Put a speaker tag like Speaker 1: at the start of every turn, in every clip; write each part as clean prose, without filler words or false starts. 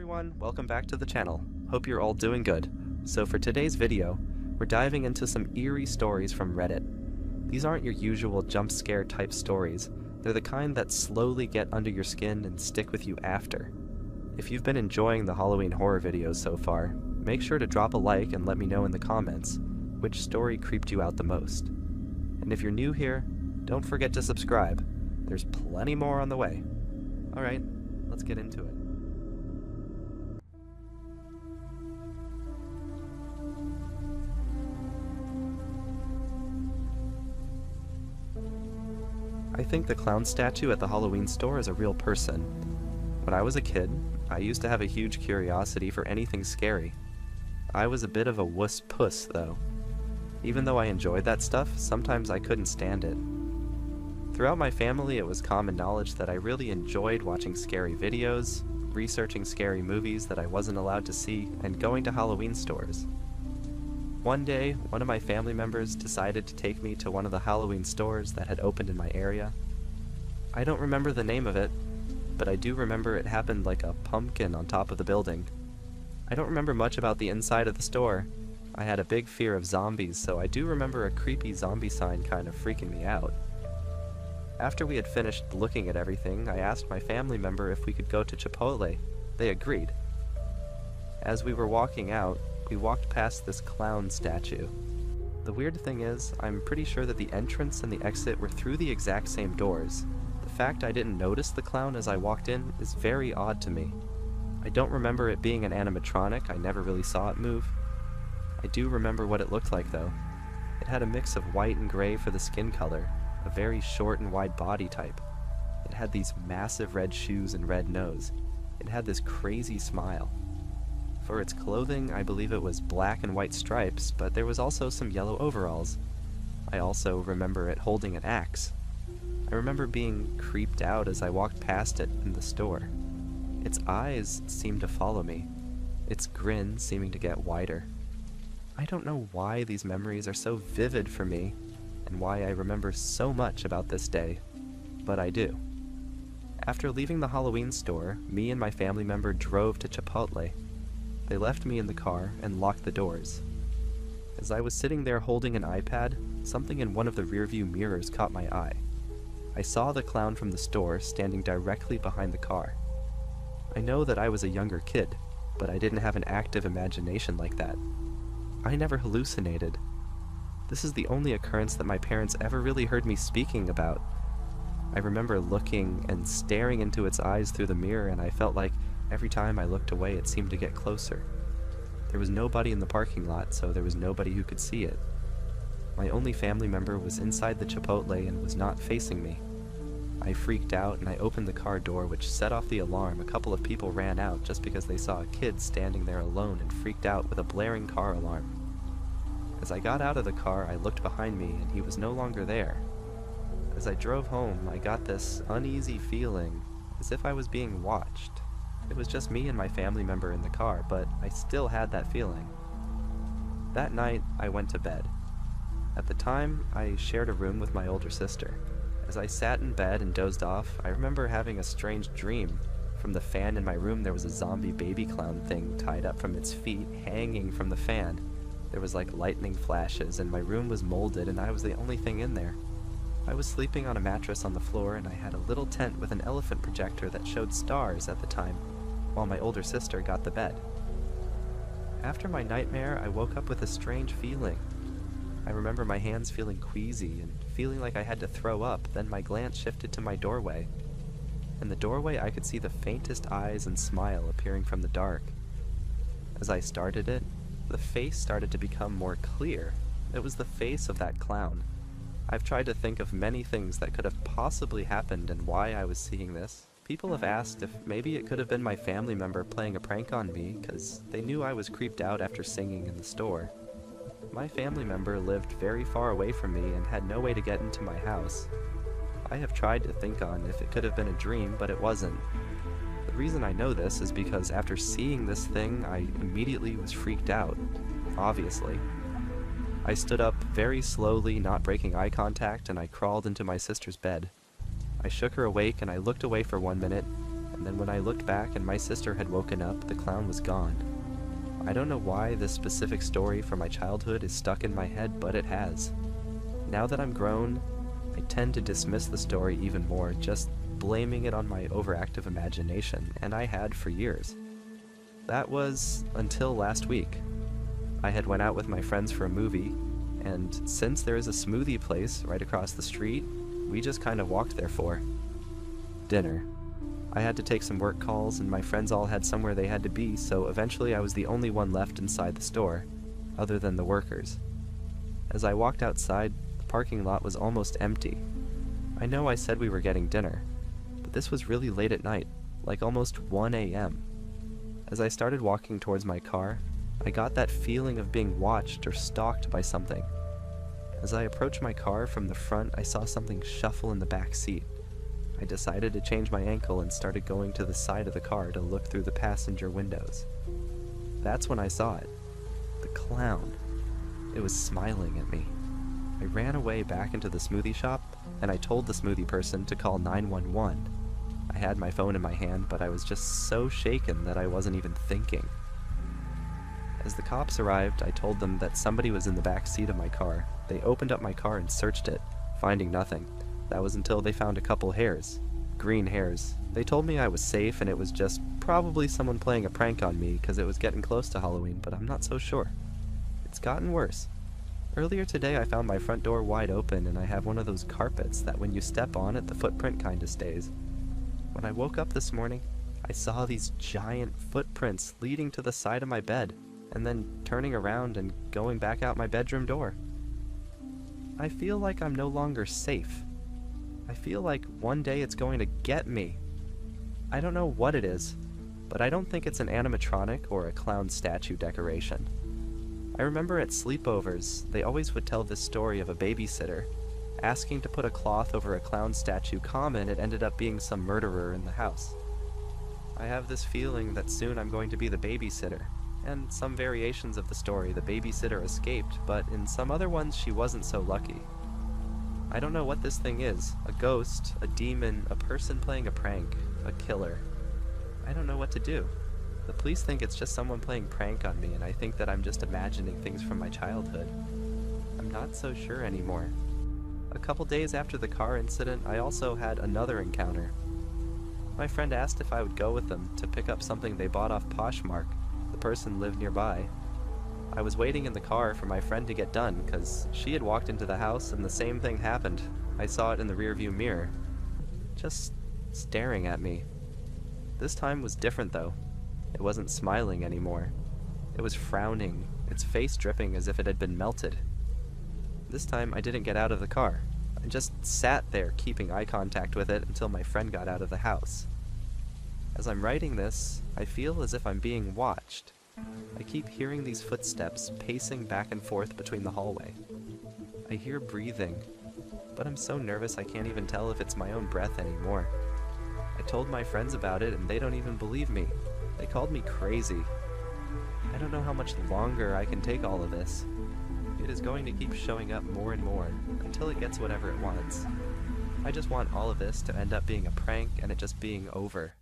Speaker 1: everyone, welcome back to the channel. Hope you're all doing good. So for today's video, we're diving into some eerie stories from Reddit. These aren't your usual jump scare type stories, they're the kind that slowly get under your skin and stick with you after. If you've been enjoying the Halloween horror videos so far, make sure to drop a like and let me know in the comments which story creeped you out the most. And if you're new here, don't forget to subscribe. There's plenty more on the way. Alright, let's get into it. I think the clown statue at the Halloween store is a real person. When I was a kid, I used to have a huge curiosity for anything scary. I was a bit of a wuss puss, though. Even though I enjoyed that stuff, sometimes I couldn't stand it. Throughout my family, it was common knowledge that I really enjoyed watching scary videos, researching scary movies that I wasn't allowed to see, and going to Halloween stores. One day, one of my family members decided to take me to one of the Halloween stores that had opened in my area. I don't remember the name of it, but I do remember it happened like a pumpkin on top of the building. I don't remember much about the inside of the store. I had a big fear of zombies, so I do remember a creepy zombie sign kind of freaking me out. After we had finished looking at everything, I asked my family member if we could go to Chipotle. They agreed. As we were walking out, we walked past this clown statue. The weird thing is, I'm pretty sure that the entrance and the exit were through the exact same doors. The fact I didn't notice the clown as I walked in is very odd to me. I don't remember it being an animatronic, I never really saw it move. I do remember what it looked like though. It had a mix of white and gray for the skin color, a very short and wide body type. It had these massive red shoes and red nose. It had this crazy smile. For its clothing, I believe it was black and white stripes, but there was also some yellow overalls. I also remember it holding an axe. I remember being creeped out as I walked past it in the store. Its eyes seemed to follow me, its grin seeming to get wider. I don't know why these memories are so vivid for me, and why I remember so much about this day, but I do. After leaving the Halloween store, me and my family member drove to Chipotle. They left me in the car and locked the doors. As I was sitting there holding an iPad, something in one of the rearview mirrors caught my eye. I saw the clown from the store standing directly behind the car. I know that I was a younger kid, but I didn't have an active imagination like that. I never hallucinated. This is the only occurrence that my parents ever really heard me speaking about. I remember looking and staring into its eyes through the mirror, and I felt like every time I looked away it seemed to get closer. There was nobody in the parking lot, so there was nobody who could see it. My only family member was inside the Chipotle and was not facing me. I freaked out and I opened the car door, which set off the alarm. A couple of people ran out just because they saw a kid standing there alone and freaked out with a blaring car alarm. As I got out of the car, I looked behind me and he was no longer there. As I drove home, I got this uneasy feeling, as if I was being watched. It was just me and my family member in the car, but I still had that feeling. That night, I went to bed. At the time, I shared a room with my older sister. As I sat in bed and dozed off, I remember having a strange dream. From the fan in my room, there was a zombie baby clown thing tied up from its feet, hanging from the fan. There was like lightning flashes, and my room was molded, and I was the only thing in there. I was sleeping on a mattress on the floor, and I had a little tent with an elephant projector that showed stars at the time, while my older sister got the bed. After my nightmare, I woke up with a strange feeling. I remember my hands feeling queasy and feeling like I had to throw up. Then my glance shifted to my doorway. In the doorway, I could see the faintest eyes and smile appearing from the dark. As I started it, the face started to become more clear. It was the face of that clown. I've tried to think of many things that could have possibly happened and why I was seeing this. People have asked if maybe it could have been my family member playing a prank on me because they knew I was creeped out after singing in the store. My family member lived very far away from me and had no way to get into my house. I have tried to think on if it could have been a dream, but it wasn't. The reason I know this is because after seeing this thing, I immediately was freaked out, obviously. I stood up very slowly, not breaking eye contact, and I crawled into my sister's bed. I shook her awake and I looked away for 1 minute, and then when I looked back and my sister had woken up, the clown was gone. I don't know why this specific story from my childhood is stuck in my head, but it has. Now that I'm grown, I tend to dismiss the story even more, just blaming it on my overactive imagination, and I had for years. That was until last week. I had went out with my friends for a movie, and since there is a smoothie place right across the street, we just kind of walked there for dinner. I had to take some work calls, and my friends all had somewhere they had to be, so eventually I was the only one left inside the store, other than the workers. As I walked outside, the parking lot was almost empty. I know I said we were getting dinner, but this was really late at night, like almost 1 a.m. As I started walking towards my car, I got that feeling of being watched or stalked by something. As I approached my car from the front, I saw something shuffle in the back seat. I decided to change my ankle and started going to the side of the car to look through the passenger windows. That's when I saw it. The clown. It was smiling at me. I ran away back into the smoothie shop, and I told the smoothie person to call 911. I had my phone in my hand, but I was just so shaken that I wasn't even thinking. As the cops arrived, I told them that somebody was in the back seat of my car. They opened up my car and searched it, finding nothing. That was until they found a couple hairs. Green hairs. They told me I was safe and it was just probably someone playing a prank on me because it was getting close to Halloween, but I'm not so sure. It's gotten worse. Earlier today I found my front door wide open and I have one of those carpets that when you step on it, the footprint kinda stays. When I woke up this morning, I saw these giant footprints leading to the side of my bed, and then turning around and going back out my bedroom door. I feel like I'm no longer safe. I feel like one day it's going to get me. I don't know what it is, but I don't think it's an animatronic or a clown statue decoration. I remember at sleepovers, they always would tell this story of a babysitter asking to put a cloth over a clown statue common. It ended up being some murderer in the house. I have this feeling that soon I'm going to be the babysitter. And some variations of the story, the babysitter escaped, but in some other ones she wasn't so lucky. I don't know what this thing is. A ghost, a demon, a person playing a prank, a killer. I don't know what to do. The police think it's just someone playing prank on me, and I think that I'm just imagining things from my childhood. I'm not so sure anymore. A couple days after the car incident, I also had another encounter. My friend asked if I would go with them to pick up something they bought off Poshmark. The person lived nearby. I was waiting in the car for my friend to get done because she had walked into the house and the same thing happened. I saw it in the rearview mirror, just staring at me. This time was different though. It wasn't smiling anymore. It was frowning, its face dripping as if it had been melted. This time I didn't get out of the car. I just sat there keeping eye contact with it until my friend got out of the house. As I'm writing this, I feel as if I'm being watched. I keep hearing these footsteps pacing back and forth between the hallway. I hear breathing, but I'm so nervous I can't even tell if it's my own breath anymore. I told my friends about it and they don't even believe me. They called me crazy. I don't know how much longer I can take all of this. It is going to keep showing up more and more until it gets whatever it wants. I just want all of this to end up being a prank and it just being over.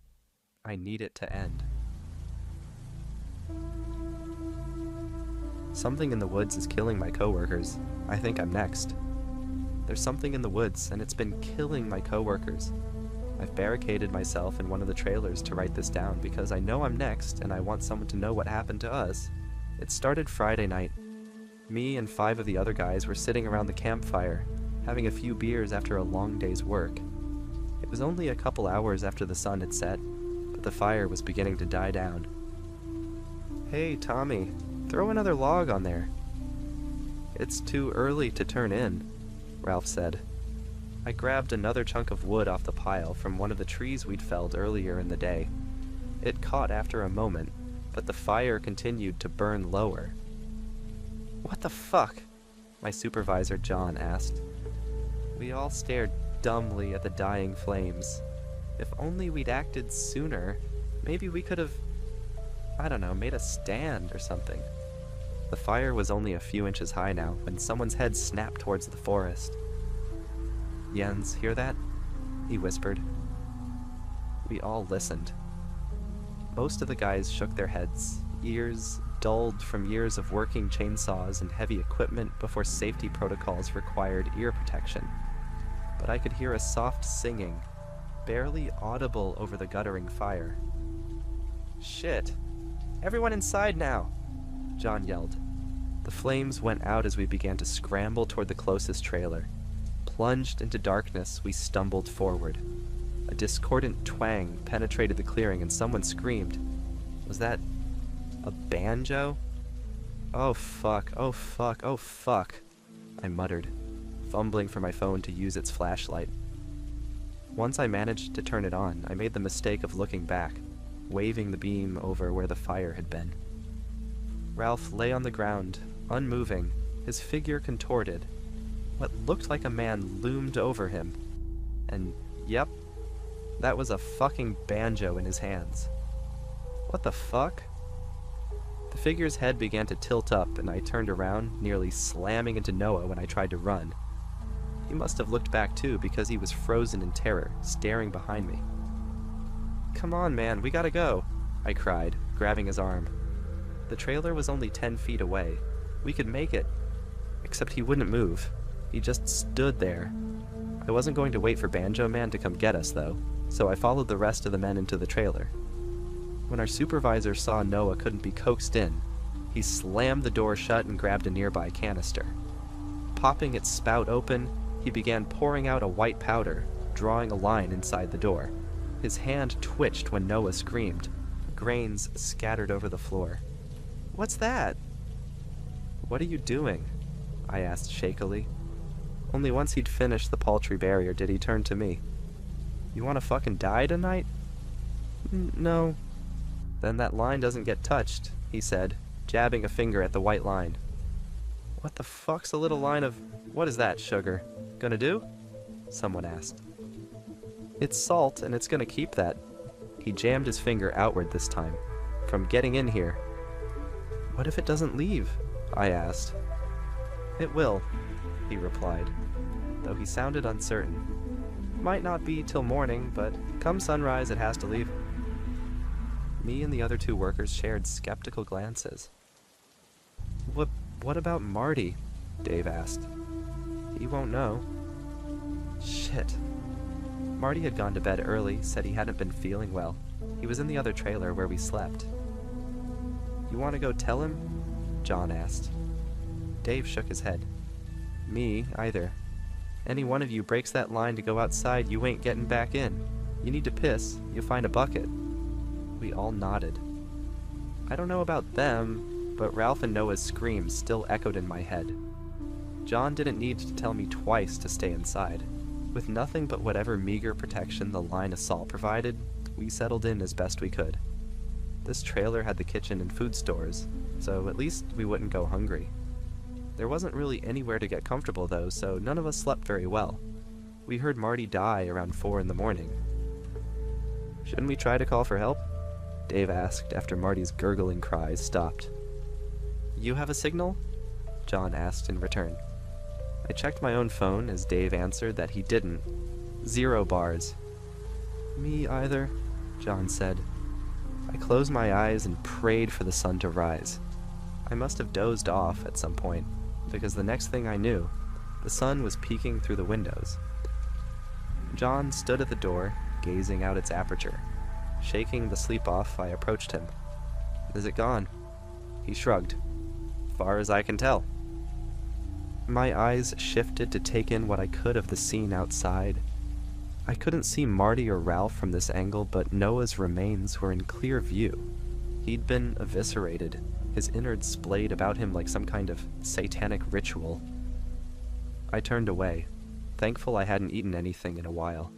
Speaker 1: I need it to end. Something in the woods is killing my coworkers. I think I'm next. There's something in the woods, and it's been killing my coworkers. I've barricaded myself in one of the trailers to write this down because I know I'm next and I want someone to know what happened to us. It started Friday night. Me and 5 of the other guys were sitting around the campfire, having a few beers after a long day's work. It was only a couple hours after the sun had set, but the fire was beginning to die down. "Hey, Tommy, throw another log on there." "It's too early to turn in," Ralph said. I grabbed another chunk of wood off the pile from one of the trees we'd felled earlier in the day. It caught after a moment, but the fire continued to burn lower. "What the fuck?" my supervisor John asked. We all stared dumbly at the dying flames. If only we'd acted sooner, maybe we could have, made a stand or something. The fire was only a few inches high now when someone's head snapped towards the forest. "Jens, hear that?" he whispered. We all listened. Most of the guys shook their heads, ears dulled from years of working chainsaws and heavy equipment before safety protocols required ear protection. But I could hear a soft singing, barely audible over the guttering fire. "Shit! Everyone inside now!" John yelled. The flames went out as we began to scramble toward the closest trailer. Plunged into darkness, we stumbled forward. A discordant twang penetrated the clearing and someone screamed. Was that a banjo? "Oh fuck, oh fuck, oh fuck," I muttered, fumbling for my phone to use its flashlight. Once I managed to turn it on, I made the mistake of looking back, waving the beam over where the fire had been. Ralph lay on the ground, unmoving, his figure contorted. What looked like a man loomed over him. And, yep, that was a fucking banjo in his hands. What the fuck? The figure's head began to tilt up, and I turned around, nearly slamming into Noah when I tried to run. He must have looked back too, because he was frozen in terror, staring behind me. "Come on, man, we gotta go," I cried, grabbing his arm. The trailer was only 10 feet away. We could make it. Except he wouldn't move. He just stood there. I wasn't going to wait for Banjo Man to come get us, though, so I followed the rest of the men into the trailer. When our supervisor saw Noah couldn't be coaxed in, he slammed the door shut and grabbed a nearby canister. Popping its spout open, he began pouring out a white powder, drawing a line inside the door. His hand twitched when Noah screamed. Grains scattered over the floor. "What's that?" "What are you doing?" I asked shakily. Only once he'd finished the paltry barrier did he turn to me. "You want to fucking die tonight?" "No." "Then that line doesn't get touched," he said, jabbing a finger at the white line. "What the fuck's a little line of... What is that, sugar? Gonna do?" Someone asked. "It's salt, and it's gonna keep that." He jammed his finger outward this time, from getting in here. "What if it doesn't leave?" I asked. "It will," he replied, though he sounded uncertain. "Might not be till morning, but come sunrise it has to leave." Me and the other two workers shared skeptical glances. What about Marty?" Dave asked. "He won't know." Shit. Marty had gone to bed early, said he hadn't been feeling well. He was in the other trailer where we slept. "You want to go tell him?" John asked. Dave shook his head. "Me either. Any one of you breaks that line to go outside, you ain't getting back in. You need to piss, you find a bucket." We all nodded. I don't know about them, but Ralph and Noah's screams still echoed in my head. John didn't need to tell me twice to stay inside. With nothing but whatever meager protection the line assault provided, we settled in as best we could. This trailer had the kitchen and food stores, so at least we wouldn't go hungry. There wasn't really anywhere to get comfortable though, so none of us slept very well. We heard Marty die around 4 in the morning. "Shouldn't we try to call for help?" Dave asked after Marty's gurgling cries stopped. "You have a signal?" John asked in return. I checked my own phone as Dave answered that he didn't. 0 bars. "Me either," John said. I closed my eyes and prayed for the sun to rise. I must have dozed off at some point, because the next thing I knew, the sun was peeking through the windows. John stood at the door, gazing out its aperture. Shaking the sleep off, I approached him. "Is it gone?" He shrugged. "Far as I can tell." My eyes shifted to take in what I could of the scene outside. I couldn't see Marty or Ralph from this angle, but Noah's remains were in clear view. He'd been eviscerated, his innards splayed about him like some kind of satanic ritual. I turned away, thankful I hadn't eaten anything in a while.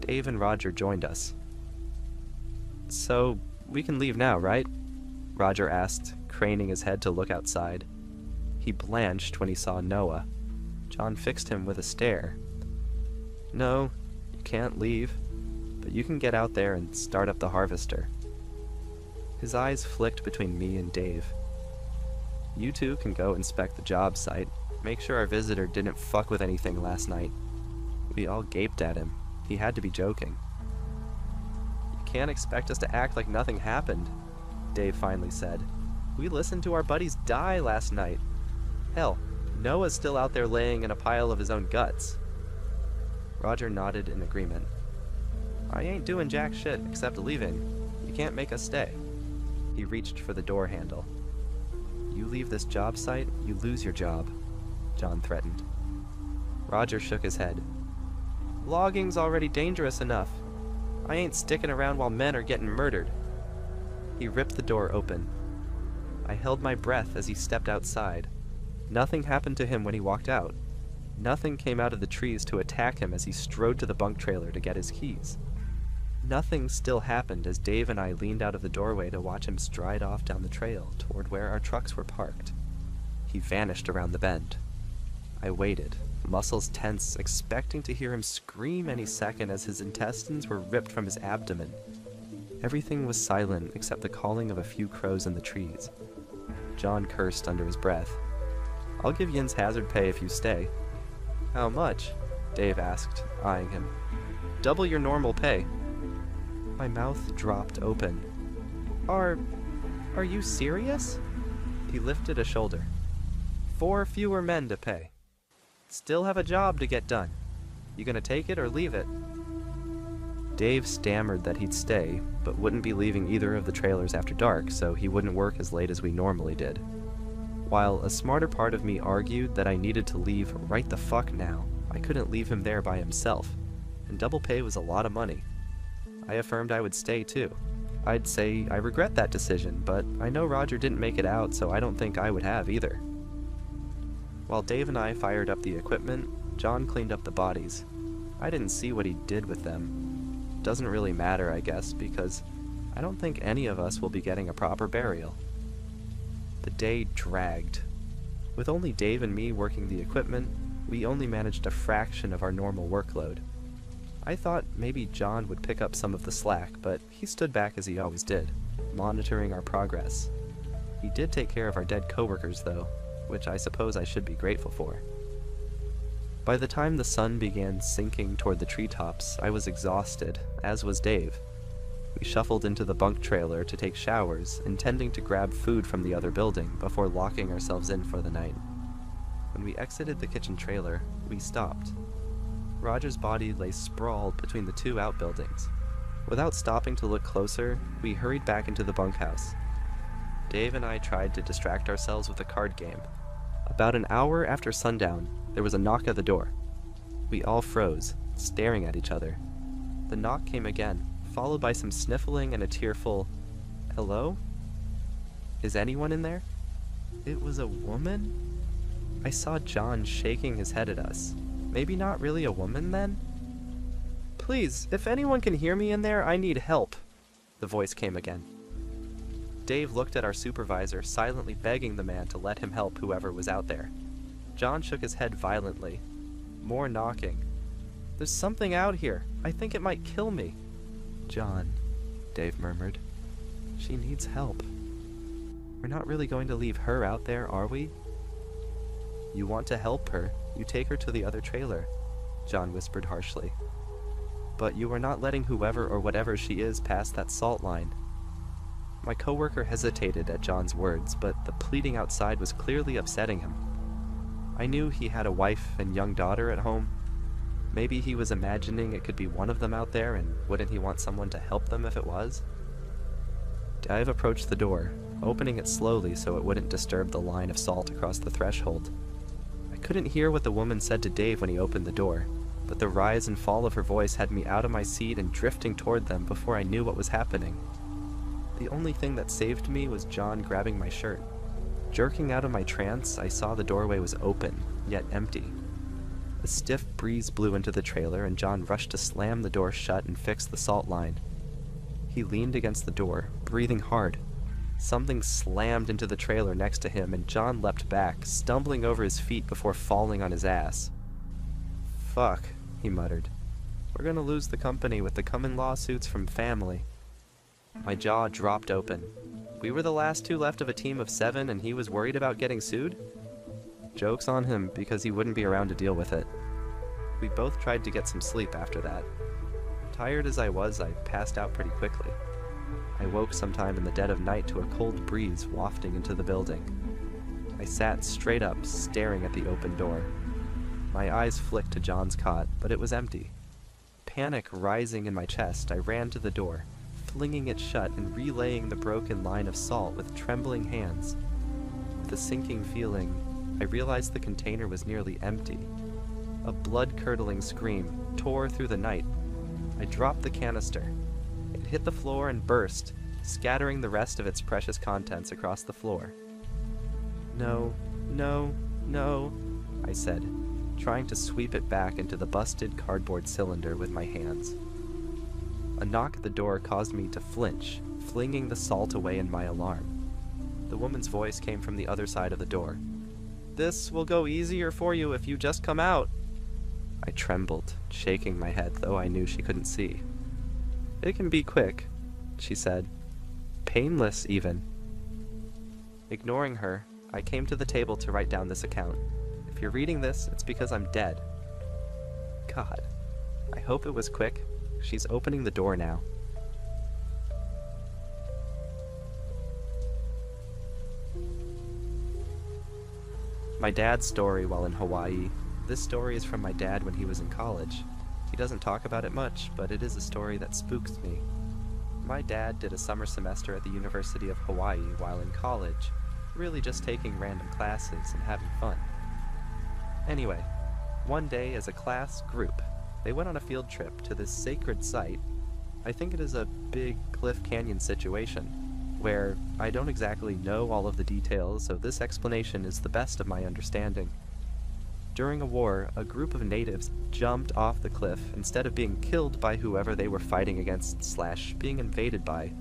Speaker 1: Dave and Roger joined us. "So, we can leave now, right?" Roger asked, craning his head to look outside. He blanched when he saw Noah. John fixed him with a stare. "No, you can't leave, but you can get out there and start up the harvester." His eyes flicked between me and Dave. "You two can go inspect the job site. Make sure our visitor didn't fuck with anything last night." We all gaped at him. He had to be joking. can't expect us to act like nothing happened, Dave finally said. We listened to our buddies die last night. Hell, Noah's still out there laying in a pile of his own guts. Roger nodded in agreement. I ain't doing jack shit except leaving. You can't make us stay. He reached for the door handle. You leave this job site, you lose your job, John threatened. Roger shook his head. Logging's already dangerous enough. I ain't sticking around while men are getting murdered. He ripped the door open. I held my breath as he stepped outside. Nothing happened to him when he walked out. Nothing came out of the trees to attack him as he strode to the bunk trailer to get his keys. Nothing still happened as Dave and I leaned out of the doorway to watch him stride off down the trail toward where our trucks were parked. He vanished around the bend. I waited, muscles tense, expecting to hear him scream any second as his intestines were ripped from his abdomen. Everything was silent except the calling of a few crows in the trees. John cursed under his breath. I'll give Yin's hazard pay if you stay. How much? Dave asked, eyeing him. Double your normal pay. My mouth dropped open. Are you serious? He lifted a shoulder. 4 fewer men to pay. Still have a job to get done. You gonna take it or leave it? Dave stammered that he'd stay, but wouldn't be leaving either of the trailers after dark, so he wouldn't work as late as we normally did. While a smarter part of me argued that I needed to leave right the fuck now, I couldn't leave him there by himself, and double pay was a lot of money. I affirmed I would stay too. I'd say I regret that decision, but I know Roger didn't make it out, so I don't think I would have either. While Dave and I fired up the equipment, John cleaned up the bodies. I didn't see what he did with them. Doesn't really matter, I guess, because I don't think any of us will be getting a proper burial. The day dragged. With only Dave and me working the equipment, we only managed a fraction of our normal workload. I thought maybe John would pick up some of the slack, but he stood back as he always did, monitoring our progress. He did take care of our dead coworkers, though, which I suppose I should be grateful for. By the time the sun began sinking toward the treetops, I was exhausted, as was Dave. We shuffled into the bunk trailer to take showers, intending to grab food from the other building before locking ourselves in for the night. When we exited the kitchen trailer, we stopped. Roger's body lay sprawled between the 2 outbuildings. Without stopping to look closer, we hurried back into the bunkhouse. Dave and I tried to distract ourselves with a card game. About an hour after sundown, there was a knock at the door. We all froze, staring at each other. The knock came again, followed by some sniffling and a tearful, "Hello? Is anyone in there?" It was a woman? I saw John shaking his head at us. Maybe not really a woman, then? "Please, if anyone can hear me in there, I need help," the voice came again. Dave looked at our supervisor, silently begging the man to let him help whoever was out there. John shook his head violently. More knocking. "There's something out here. I think it might kill me." "John," Dave murmured. "She needs help. We're not really going to leave her out there, are we?" "You want to help her, you take her to the other trailer," John whispered harshly. "But you are not letting whoever or whatever she is pass that salt line." My coworker hesitated at John's words, but the pleading outside was clearly upsetting him. I knew he had a wife and young daughter at home. Maybe he was imagining it could be one of them out there, and wouldn't he want someone to help them if it was? Dave approached the door, opening it slowly so it wouldn't disturb the line of salt across the threshold. I couldn't hear what the woman said to Dave when he opened the door, but the rise and fall of her voice had me out of my seat and drifting toward them before I knew what was happening. The only thing that saved me was John grabbing my shirt. Jerking out of my trance, I saw the doorway was open, yet empty. A stiff breeze blew into the trailer, and John rushed to slam the door shut and fix the salt line. He leaned against the door, breathing hard. Something slammed into the trailer next to him, and John leapt back, stumbling over his feet before falling on his ass. "Fuck," he muttered. "We're gonna lose the company with the coming lawsuits from family." My jaw dropped open. We were the last 2 left of a team of 7, and he was worried about getting sued? Joke's on him, because he wouldn't be around to deal with it. We both tried to get some sleep after that. Tired as I was, I passed out pretty quickly. I woke sometime in the dead of night to a cold breeze wafting into the building. I sat straight up, staring at the open door. My eyes flicked to John's cot, but it was empty. Panic rising in my chest, I ran to the door, flinging it shut and relaying the broken line of salt with trembling hands. With a sinking feeling, I realized the container was nearly empty. A blood-curdling scream tore through the night. I dropped the canister. It hit the floor and burst, scattering the rest of its precious contents across the floor. "No, no, no," I said, trying to sweep it back into the busted cardboard cylinder with my hands. A knock at the door caused me to flinch, flinging the salt away in my alarm. The woman's voice came from the other side of the door. "This will go easier for you if you just come out." I trembled, shaking my head, though I knew she couldn't see. "It can be quick," she said. "Painless, even." Ignoring her, I came to the table to write down this account. If you're reading this, it's because I'm dead. God, I hope it was quick. She's opening the door now. My dad's story while in Hawaii. This story is from my dad when he was in college. He doesn't talk about it much, but it is a story that spooks me. My dad did a summer semester at the University of Hawaii while in college, really just taking random classes and having fun. Anyway, one day as a class group, they went on a field trip to this sacred site. I think it is a big Cliff Canyon situation, where I don't exactly know all of the details, so this explanation is the best of my understanding. During a war, a group of natives jumped off the cliff instead of being killed by whoever they were fighting against / being invaded by.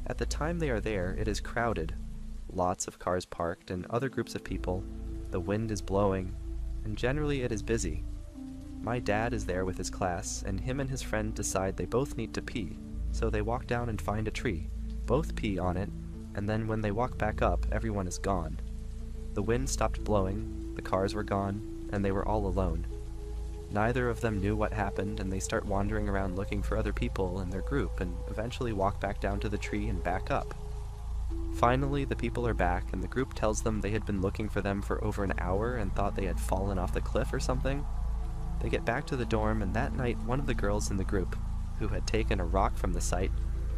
Speaker 1: At the time they are there, it is crowded. Lots of cars parked and other groups of people. The wind is blowing, and generally it is busy. My dad is there with his class, and him and his friend decide they both need to pee, so they walk down and find a tree. Both pee on it, and then when they walk back up, everyone is gone. The wind stopped blowing, the cars were gone, and they were all alone. Neither of them knew what happened, and they start wandering around looking for other people in their group, and eventually walk back down to the tree and back up. Finally, the people are back, and the group tells them they had been looking for them for over an hour and thought they had fallen off the cliff or something. They get back to the dorm, and that night one of the girls in the group, who had taken a rock from the site,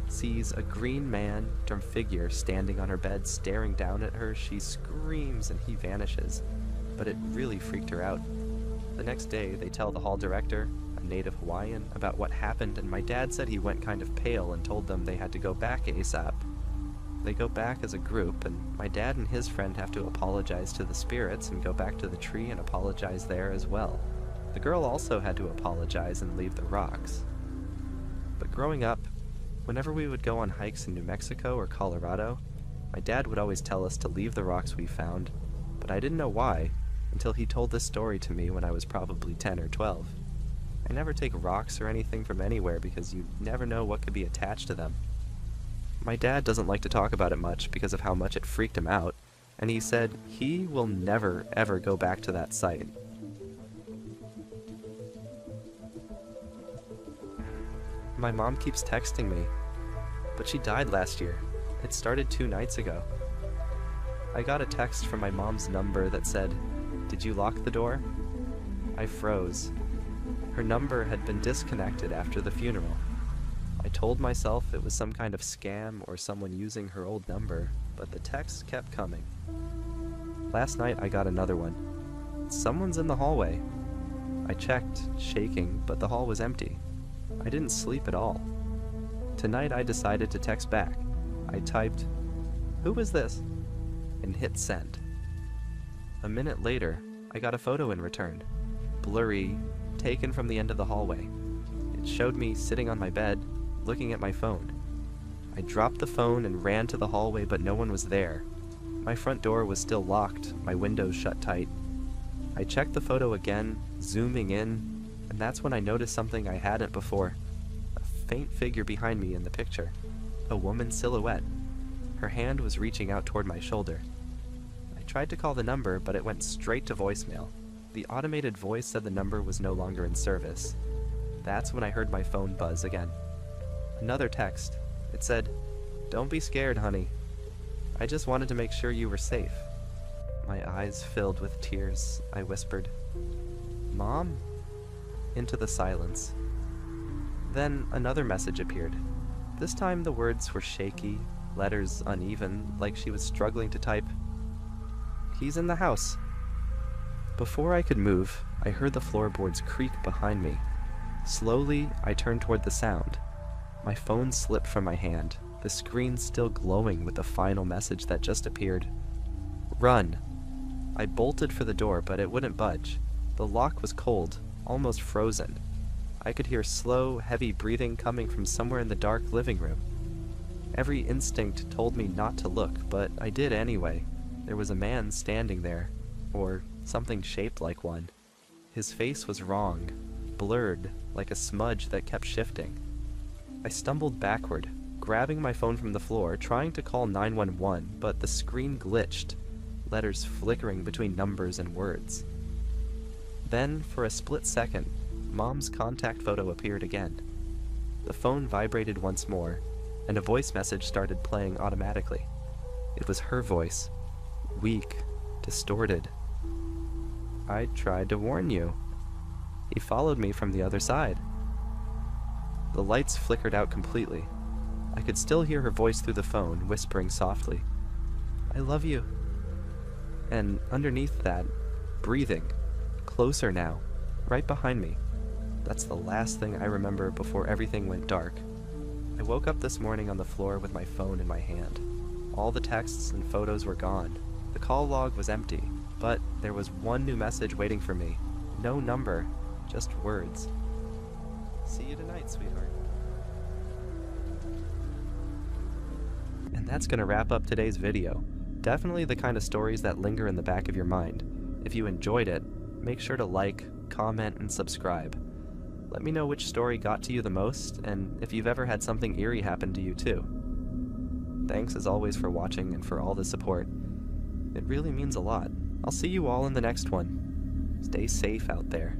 Speaker 1: sees a green man or figure standing on her bed staring down at her. She screams and he vanishes, but it really freaked her out. The next day, they tell the hall director, a native Hawaiian, about what happened, and my dad said he went kind of pale and told them they had to go back ASAP. They go back as a group, and my dad and his friend have to apologize to the spirits and go back to the tree and apologize there as well. The girl also had to apologize and leave the rocks. But growing up, whenever we would go on hikes in New Mexico or Colorado, my dad would always tell us to leave the rocks we found, but I didn't know why until he told this story to me when I was probably 10 or 12. I never take rocks or anything from anywhere because you never know what could be attached to them. My dad doesn't like to talk about it much because of how much it freaked him out, and he said he will never ever go back to that site. My mom keeps texting me, but she died last year. It started 2 nights ago. I got a text from my mom's number that said, "Did you lock the door?" I froze. Her number had been disconnected after the funeral. I told myself it was some kind of scam or someone using her old number, but the texts kept coming. Last night I got another one. "Someone's in the hallway." I checked, shaking, but the hall was empty. I didn't sleep at all. Tonight I decided to text back. I typed, "Who is this?" and hit send. A minute later, I got a photo in return. Blurry, taken from the end of the hallway. It showed me sitting on my bed, looking at my phone. I dropped the phone and ran to the hallway, but no one was there. My front door was still locked, my windows shut tight. I checked the photo again, zooming in, and that's when I noticed something I hadn't before. A faint figure behind me in the picture. A woman's silhouette. Her hand was reaching out toward my shoulder. I tried to call the number, but it went straight to voicemail. The automated voice said the number was no longer in service. That's when I heard my phone buzz again. Another text. It said, "Don't be scared, honey. I just wanted to make sure you were safe." My eyes filled with tears. I whispered, "Mom?" into the silence. Then another message appeared. This time the words were shaky, letters uneven, like she was struggling to type. "He's in the house." Before I could move, I heard the floorboards creak behind me. Slowly, I turned toward the sound. My phone slipped from my hand, the screen still glowing with the final message that just appeared. "Run." I bolted for the door, but it wouldn't budge. The lock was cold, almost frozen. I could hear slow, heavy breathing coming from somewhere in the dark living room. Every instinct told me not to look, but I did anyway. There was a man standing there, or something shaped like one. His face was wrong, blurred, like a smudge that kept shifting. I stumbled backward, grabbing my phone from the floor, trying to call 911, but the screen glitched, letters flickering between numbers and words. Then, for a split second, Mom's contact photo appeared again. The phone vibrated once more, and a voice message started playing automatically. It was her voice, weak, distorted. "I tried to warn you. He followed me from the other side." The lights flickered out completely. I could still hear her voice through the phone, whispering softly, "I love you." And underneath that, breathing, closer now, right behind me. That's the last thing I remember before everything went dark. I woke up this morning on the floor with my phone in my hand. All the texts and photos were gone. The call log was empty, but there was one new message waiting for me. No number, just words. "See you tonight, sweetheart." And that's gonna wrap up today's video. Definitely the kind of stories that linger in the back of your mind. If you enjoyed it, make sure to like, comment, and subscribe. Let me know which story got to you the most, and if you've ever had something eerie happen to you too. Thanks as always for watching and for all the support. It really means a lot. I'll see you all in the next one. Stay safe out there.